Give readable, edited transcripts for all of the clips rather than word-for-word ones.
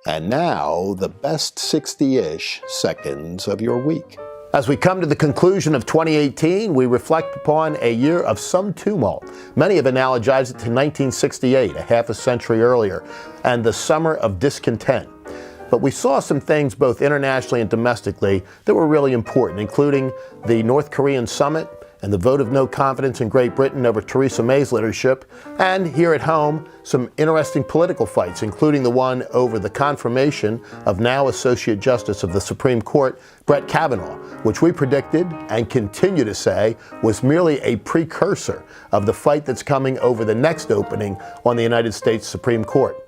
And now, the best 60-ish seconds of your week. As we come to the conclusion of 2018, we reflect upon a year of some tumult. Many have analogized it to 1968, a half a century earlier, and the summer of discontent. But we saw some things both internationally and domestically that were really important, including the North Korean summit and the vote of no confidence in Great Britain over Theresa May's leadership, and here at home, some interesting political fights, including the one over the confirmation of now Associate Justice of the Supreme Court, Brett Kavanaugh, which we predicted and continue to say was merely a precursor of the fight that's coming over the next opening on the United States Supreme Court.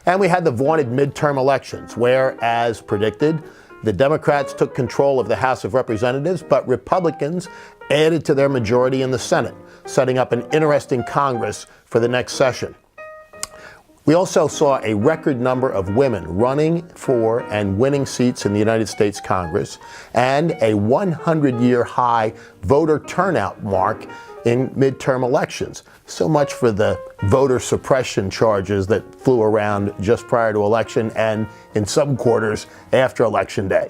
And we had the vaunted midterm elections, where, as predicted, the Democrats took control of the House of Representatives, but Republicans added to their majority in the Senate, setting up an interesting Congress for the next session. We also saw a record number of women running for and winning seats in the United States Congress, and a 100-year high voter turnout mark in midterm elections. So much for the voter suppression charges that flew around just prior to election and in some quarters after Election Day.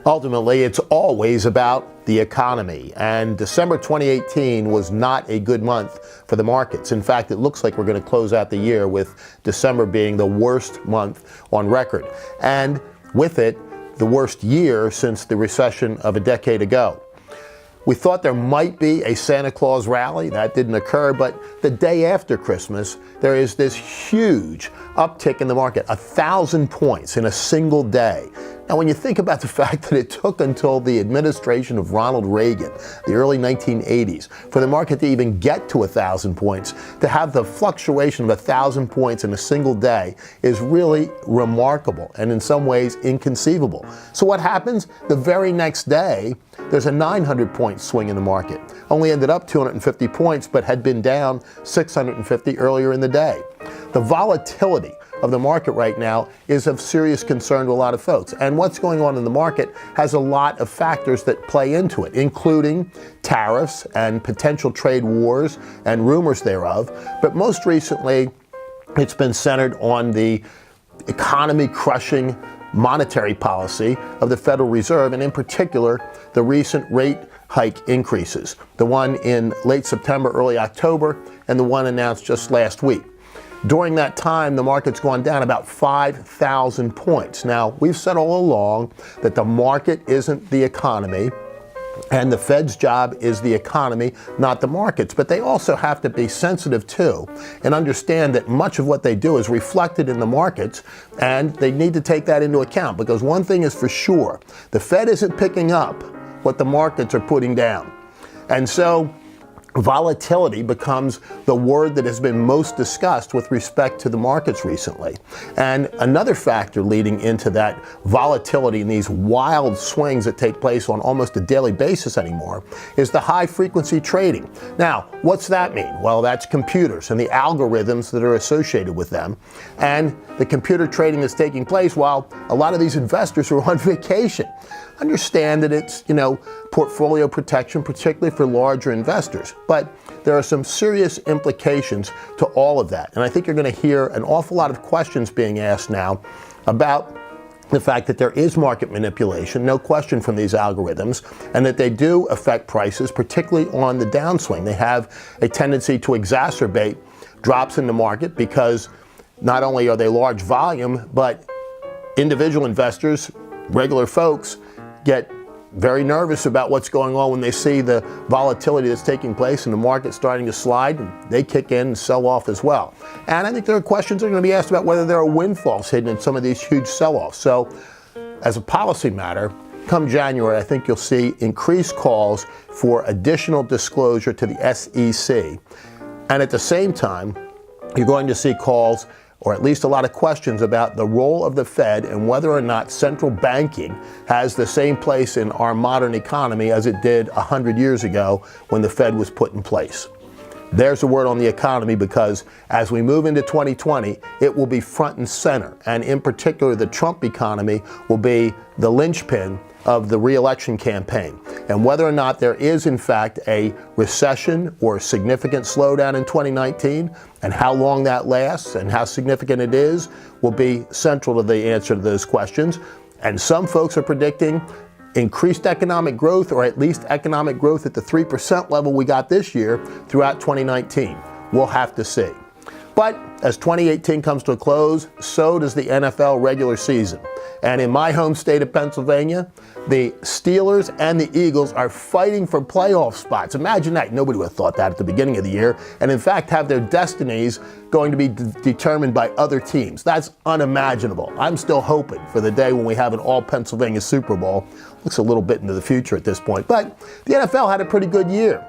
Ultimately, it's always about the economy, and December 2018 was not a good month for the markets. In fact, it looks like we're going to close out the year with December being the worst month on record, and with it, the worst year since the recession of a decade ago. We thought there might be a Santa Claus rally. That didn't occur, but the day after Christmas, there is this huge uptick in the market, 1,000 points in a single day. Now, when you think about the fact that it took until the administration of Ronald Reagan, the early 1980s, for the market to even get to 1,000 points, to have the fluctuation of 1,000 points in a single day is really remarkable and in some ways inconceivable. So what happens? The very next day, there's a 900-point swing in the market. Only ended up 250 points, but had been down 650 earlier in the day. The volatility of the market right now is of serious concern to a lot of folks. And what's going on in the market has a lot of factors that play into it, including tariffs and potential trade wars and rumors thereof. But most recently, it's been centered on the economy-crushing monetary policy of the Federal Reserve, and in particular, the recent rate hike increases, the one in late September, early October, and the one announced just last week. During that time, the market's gone down about 5,000 points. Now, we've said all along that the market isn't the economy, and the Fed's job is the economy, not the markets. But they also have to be sensitive too and understand that much of what they do is reflected in the markets, and they need to take that into account, because one thing is for sure, the Fed isn't picking up what the markets are putting down. And so volatility becomes the word that has been most discussed with respect to the markets recently. And another factor leading into that volatility and these wild swings that take place on almost a daily basis anymore is the high-frequency trading. Now, what's that mean? Well, that's computers and the algorithms that are associated with them. And the computer trading that's taking place while a lot of these investors are on vacation. Understand that it's, portfolio protection, particularly for larger investors. But there are some serious implications to all of that. And I think you're going to hear an awful lot of questions being asked now about the fact that there is market manipulation, no question, from these algorithms, and that they do affect prices, particularly on the downswing. They have a tendency to exacerbate drops in the market because not only are they large volume, but individual investors, regular folks, get very nervous about what's going on when they see the volatility that's taking place and the market starting to slide, and they kick in and sell off as well. And I think there are questions that are going to be asked about whether there are windfalls hidden in some of these huge sell-offs. So as a policy matter, come January, I think you'll see increased calls for additional disclosure to the SEC. And at the same time, you're going to see calls, or at least a lot of questions, about the role of the Fed and whether or not central banking has the same place in our modern economy as it did 100 years ago when the Fed was put in place. There's a word on the economy, because as we move into 2020, it will be front and center. And in particular, the Trump economy will be the linchpin of the re-election campaign. And whether or not there is, in fact, a recession or a significant slowdown in 2019, and how long that lasts and how significant it is, will be central to the answer to those questions. And some folks are predicting increased economic growth, or at least economic growth at the 3% level we got this year throughout 2019. We'll have to see. But as 2018 comes to a close, so does the NFL regular season. And in my home state of Pennsylvania, the Steelers and the Eagles are fighting for playoff spots. Imagine that. Nobody would have thought that at the beginning of the year. And in fact, have their destinies going to be determined by other teams. That's unimaginable. I'm still hoping for the day when we have an all-Pennsylvania Super Bowl. Looks a little bit into the future at this point. But the NFL had a pretty good year.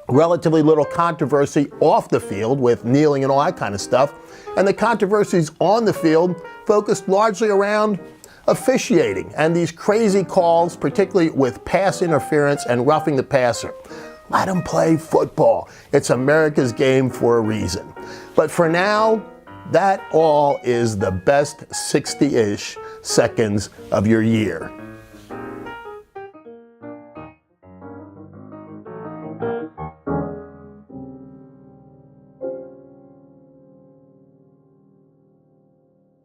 Relatively little controversy off the field with kneeling and all that kind of stuff. And the controversies on the field focused largely around officiating and these crazy calls, particularly with pass interference and roughing the passer. Let them play football. It's America's game for a reason. But for now, that all is the best 60-ish seconds of your year.